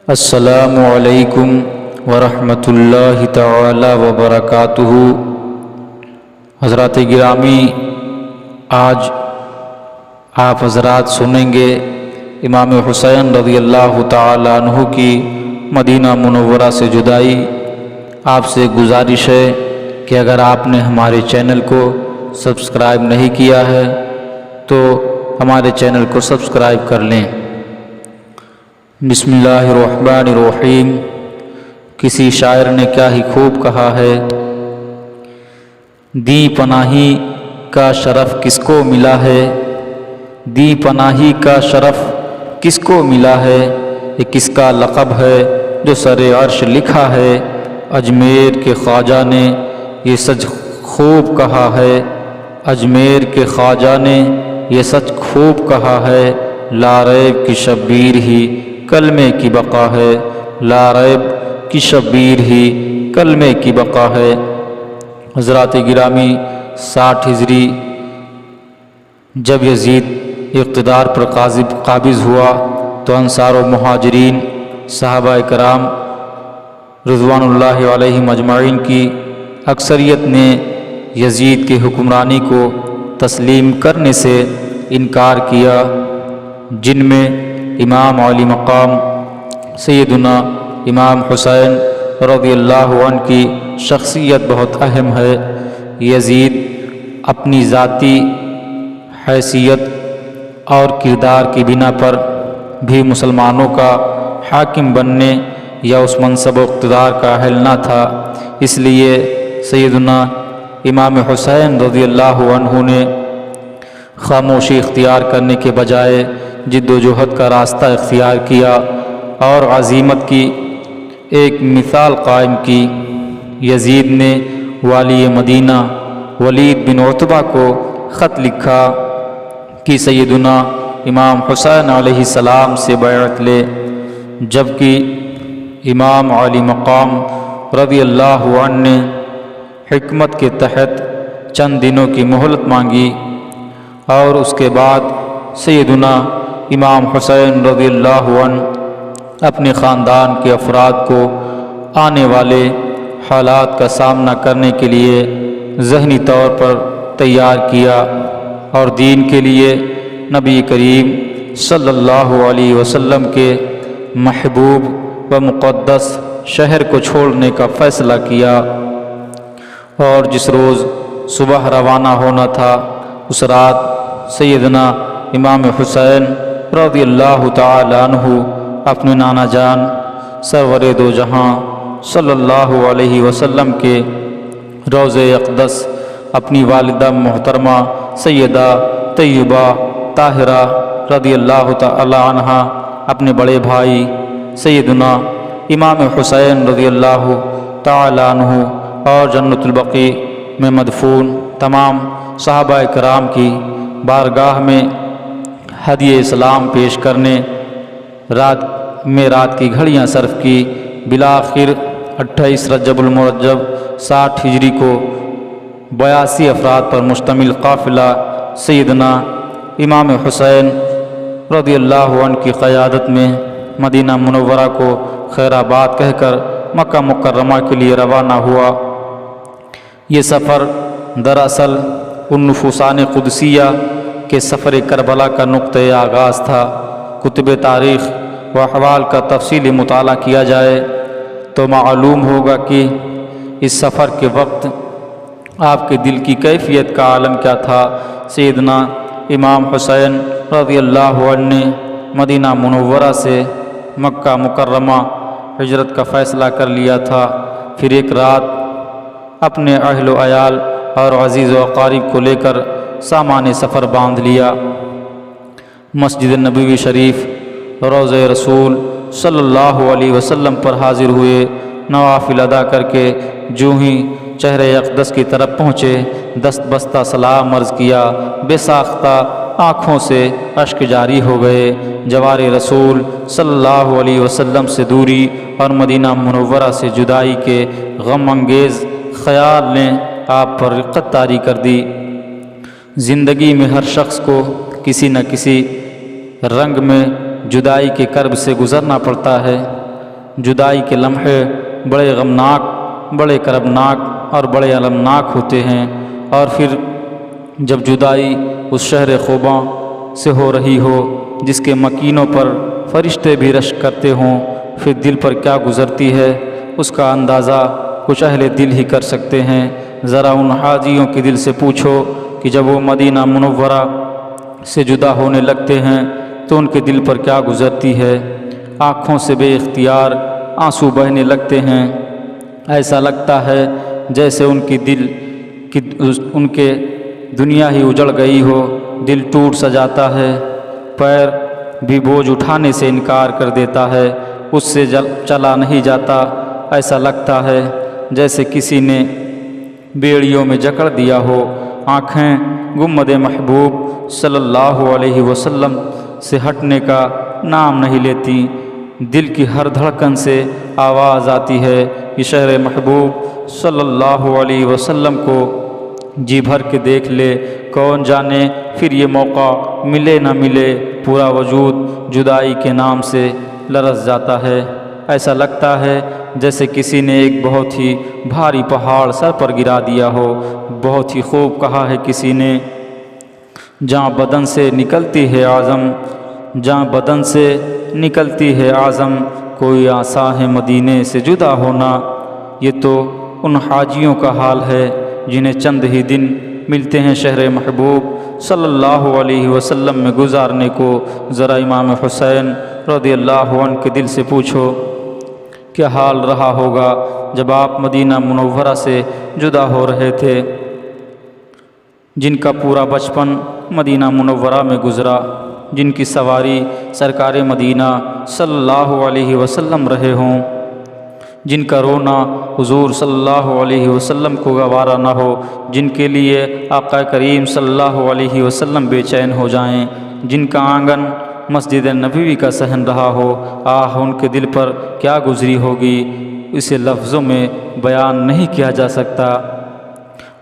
السلام علیکم ورحمۃ اللہ تعالی وبرکاتہ۔ حضرات گرامی، آج آپ حضرات سنیں گے امام حسین رضی اللہ تعالی عنہ کی مدینہ منورہ سے جدائی۔ آپ سے گزارش ہے کہ اگر آپ نے ہمارے چینل کو سبسکرائب نہیں کیا ہے تو ہمارے چینل کو سبسکرائب کر لیں۔ بسم اللہ الرحمن الرحیم۔ کسی شاعر نے کیا ہی خوب کہا ہے، دی پناہی کا شرف کس کو ملا ہے، دی پناہی کا شرف کس کو ملا ہے، یہ کس کا لقب ہے جو سر عرش لکھا ہے، اجمیر کے خواجہ نے یہ سچ خوب کہا ہے، اجمیر کے خواجہ نے یہ سچ خوب کہا ہے، لا ریب کی شبیر ہی کلمے کی بقا ہے، لا ریب کی شبیر ہی کلمے کی بقا ہے۔ حضرات گرامی، 60 ہجری جب یزید اقتدار پر قابض ہوا تو انصار و مہاجرین صحابہ کرام رضوان اللہ علیہم اجمعین کی اکثریت نے یزید کی حکمرانی کو تسلیم کرنے سے انکار کیا، جن میں امام علی مقام سیدنا امام حسین رضی اللہ عنہ کی شخصیت بہت اہم ہے۔ یزید اپنی ذاتی حیثیت اور کردار کی بنا پر بھی مسلمانوں کا حاکم بننے یا اس منصب و اقتدار کا اہل نہ تھا، اس لیے سیدنا امام حسین رضی اللہ عنہ نے خاموشی اختیار کرنے کے بجائے جد و جہد کا راستہ اختیار کیا اور عزیمت کی ایک مثال قائم کی۔ یزید نے والی مدینہ ولید بن عتبہ کو خط لکھا کہ سیدنا امام حسین علیہ السلام سے بیعت لے، جبکہ امام علی مقام رضی اللہ عنہ نے حکمت کے تحت چند دنوں کی مہلت مانگی، اور اس کے بعد سیدنا امام حسین رضی اللہ عنہ اپنے خاندان کے افراد کو آنے والے حالات کا سامنا کرنے کے لیے ذہنی طور پر تیار کیا، اور دین کے لیے نبی کریم صلی اللہ علیہ وسلم کے محبوب و مقدس شہر کو چھوڑنے کا فیصلہ کیا، اور جس روز صبح روانہ ہونا تھا اس رات سیدنا امام حسین رضی اللہ تعالی عنہ اپنے نانا جان سرور دو جہاں صلی اللہ علیہ وسلم کے روضہ اقدس اپنی والدہ محترمہ سیدہ طیبہ طاہرہ رضی اللہ تعالی عنہ، اپنے بڑے بھائی سیدنا امام حسین رضی اللہ تعالی عنہ اور جنت البقیع میں مدفون تمام صحابہ کرام کی بارگاہ میں ہدیہ اسلام پیش کرنے رات کی گھڑیاں صرف کی۔ بالآخر 28 رجب المرجب 60 ہجری کو 82 افراد پر مشتمل قافلہ سیدنا امام حسین رضی اللہ عنہ کی قیادت میں مدینہ منورہ کو خیر آباد کہہ کر مکہ مکرمہ کے لیے روانہ ہوا۔ یہ سفر دراصل ان نفوسان قدسیہ کہ سفر کربلا کا نقطۂ آغاز تھا۔ کتب تاریخ و احوال کا تفصیلی مطالعہ کیا جائے تو معلوم ہوگا کہ اس سفر کے وقت آپ کے دل کی کیفیت کا عالم کیا تھا۔ سیدنا امام حسین رضی اللہ عنہ نے مدینہ منورہ سے مکہ مکرمہ ہجرت کا فیصلہ کر لیا تھا، پھر ایک رات اپنے اہل و عیال اور عزیز و اقارب کو لے کر سامان سفر باندھ لیا۔ مسجد نبوی شریف روضہ رسول صلی اللہ علیہ وسلم پر حاضر ہوئے، نوافل ادا کر کے جو ہی چہرہ اقدس کی طرف پہنچے دست بستہ سلام عرض کیا، بے ساختہ آنکھوں سے اشک جاری ہو گئے۔ جوار رسول صلی اللہ علیہ وسلم سے دوری اور مدینہ منورہ سے جدائی کے غم انگیز خیال نے آپ پر رقت طاری کر دی۔ زندگی میں ہر شخص کو کسی نہ کسی رنگ میں جدائی کے کرب سے گزرنا پڑتا ہے۔ जुदाई के लम्हे बड़े गमनाक, बड़े करबनाक और बड़े अलमनाक होते हैं। और फिर जब जुदाई उस शहर ख़ुबा से हो रही हो जिसके मकीनों पर फरिश्ते भी रश्क करते हों, फिर दिल पर क्या गुज़रती है उसका अंदाज़ा कुछ अहले दिल ही कर सकते हैं। ज़रा उन हाजियों के दिल से पूछो कि जब वो मदीना मुनव्वरा से जुदा होने लगते हैं तो उनके दिल पर क्या गुज़रती है। आँखों से बेइख्तियार आंसू बहने लगते हैं। ऐसा लगता है जैसे उनके दुनिया ही उजड़ गई हो। दिल टूट सा जाता है, पैर भी बोझ उठाने से इनकार कर देता है, उससे चला नहीं जाता। ऐसा लगता है जैसे किसी ने बेड़ियों में जकड़ दिया हो। आँखें गुम्मद महबूब सल्लल्लाहु अलैहि वसल्लम से हटने का नाम नहीं लेती। दिल की हर धड़कन से आवाज़ आती है कि शहर महबूब सल्लल्लाहु अलैहि वसल्लम को जी भर के देख ले। कौन जाने फिर ये मौका मिले ना मिले। पूरा वजूद जुदाई के नाम से लरस जाता है। ऐसा लगता है जैसे किसी ने एक बहुत ही भारी पहाड़ सर पर गिरा दिया हो। बहुत ही खूब कहा है किसी ने, जहाँ बदन से निकलती है आज़म, जहाँ बदन से निकलती है आज़म, कोई आसा है मदीने से जुदा होना। ये तो उन हाजियों का हाल है जिन्हें चंद ही दिन मिलते हैं शहर महबूब सल्लल्लाहु अलैहि वसल्लम में गुजारने को। ज़रा इमाम हुसैन रज़ियल्लाहु अन्हु के दिल से पूछो क्या हाल रहा होगा जब आप मदीना मुनव्वरा से जुदा हो रहे थे, जिनका पूरा बचपन मदीना मुनव्वरा में गुज़रा, जिनकी सवारी सरकार मदीना सल्लल्लाहु अलैहि वसल्लम रहे हों, जिनका रोना हुजूर सल्लल्लाहु अलैहि वसल्लम को गवारा न हो, जिनके लिए आका करीम सल्लल्लाहु अलैहि वसल्लम बेचैन हो जाएं, जिनका आंगन मस्जिद नबवी का सहन रहा हो। आह उनके दिल पर क्या गुजरी होगी, इसे लफ्ज़ों में बयान नहीं किया जा सकता।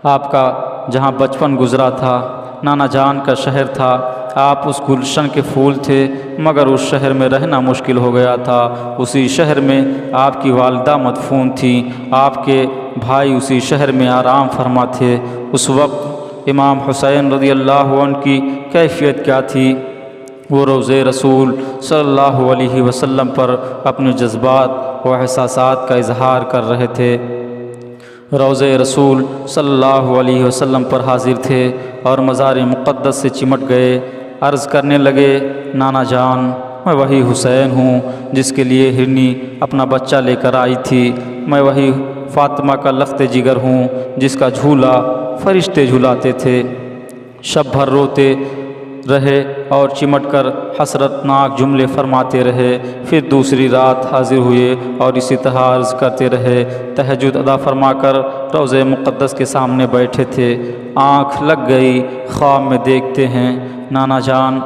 आपका जहाँ बचपन गुजरा था, नाना जान का शहर था, आप उस गुलशन के फूल थे, मगर उस शहर में रहना मुश्किल हो गया था। उसी शहर में आपकी वालिदा मदफून थी, आपके भाई उसी शहर में आराम फरमा थे। उस वक्त इमाम हुसैन रज़ियल्लाहु अन्हु की कैफियत क्या थी। वो रोज़े रसूल सल्लल्लाहु अलैहि वसल्लम पर अपने जज्बात व एहसासात का इजहार कर रहे थे। रोज़े रसूल सल्लल्लाहु अलैहि वसल्लम पर हाजिर थे और मज़ार मुक़द्दस से चिमट गए। अर्ज़ करने लगे, नाना जान, मैं वही हुसैन हूँ जिसके लिए हिरनी अपना बच्चा लेकर आई थी। मैं वही फ़ातिमा का लख्त जिगर हूँ जिसका झूला फरिश्ते झुलाते थे। शब भर रोते रहे और चिमट कर हसरतनाक जुमले फरमाते रहे। फिर दूसरी रात हाजिर हुए और इसी तरह अर्ज़ करते रहे। तहज्जुद अदा फरमाकर रोज़े मुक़द्दस के सामने बैठे थे। आँख लग गई, ख्वाब में देखते हैं नाना जान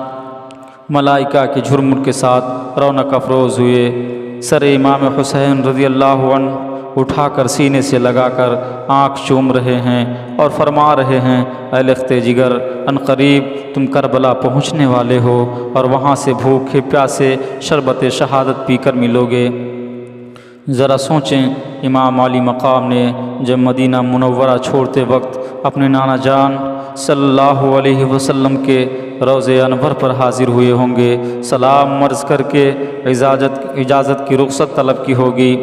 मलाइका के झुरमुट के साथ रौनक अफरोज़ हुए। सर इमाम हुसैन रज़ियल्लाहु अन्हु उठाकर सीने से लगाकर आँख चूम रहे हैं और फरमा रहे हैं, ऐ लख्ते जिगर, अनकरीब तुम करबला पहुँचने वाले हो और वहाँ से भूखे प्यासे शरबत शहादत पीकर मिलोगे। ज़रा सोचें, इमाम आली मकाम ने जब मदीना मुनव्वरा छोड़ते वक्त अपने नाना जान सल्लल्लाहु अलैहि वसल्लम के रोज़े अनवर पर हाजिर हुए होंगे। सलाम मर्ज़ करके इजाज़त की रुख़सत तलब की होगी।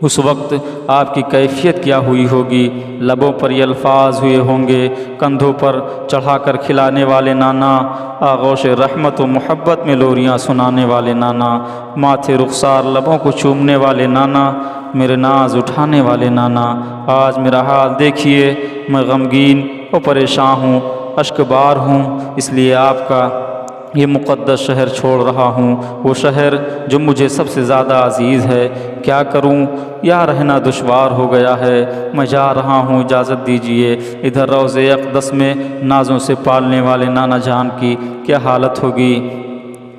उस वक्त आपकी कैफियत क्या हुई होगी। लबों पर ये अल्फाज हुए होंगे, कंधों पर चढ़ाकर खिलाने वाले नाना, आगोश रहमत व मोहब्बत में लोरियाँ सुनाने वाले नाना, माथे रुखसार लबों को चूमने वाले नाना, मेरे नाज उठाने वाले नाना। आज मेरा हाल देखिए, मैं गमगीन और परेशान हूँ, अश्कबार हूँ, इसलिए आपका ये मुक़द्दस शहर छोड़ रहा हूँ, वो शहर जो मुझे सबसे ज़्यादा अज़ीज़ है। क्या करूँ, यहाँ रहना दुश्वार हो गया है। मैं जा रहा हूँ, इजाज़त दीजिए। इधर रोज़े अक़दस में नाज़ों से पालने वाले नाना जान की क्या हालत होगी।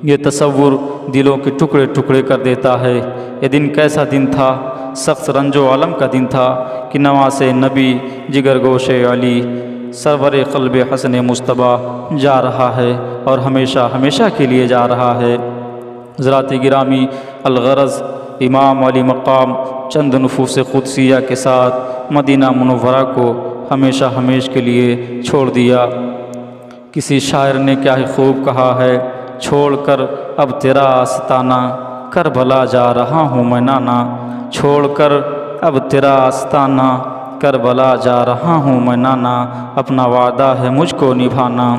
ये तसव्वुर दिलों के टुकड़े टुकड़े कर देता है। ये दिन कैसा दिन था, सख्त रंजो अलम का दिन था कि नवासे नबी जिगर गोशे अली सरवर क़ल्ब हसन मुस्तबा जा रहा है और हमेशा हमेशा के लिए जा रहा है। ज़रात गिरामी, अलगरज़ امام علی مقام چند نفوس قدسیہ کے ساتھ مدینہ منورہ کو ہمیشہ ہمیش کے لیے چھوڑ دیا۔ کسی شاعر نے کیا ہی خوب کہا ہے، چھوڑ کر اب تیرا آستانہ کربلا جا رہا ہوں میں نانا، چھوڑ کر اب تیرا آستانہ کربلا جا رہا ہوں میں نانا، اپنا وعدہ ہے مجھ کو نبھانا،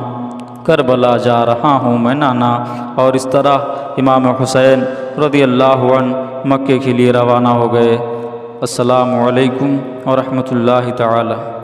کربلا جا رہا ہوں میں نانا۔ اور اس طرح امام حسین رضی اللہ عنہ مکے کے لیے روانہ ہو گئے۔ السلام علیکم ورحمۃ اللہ تعالی۔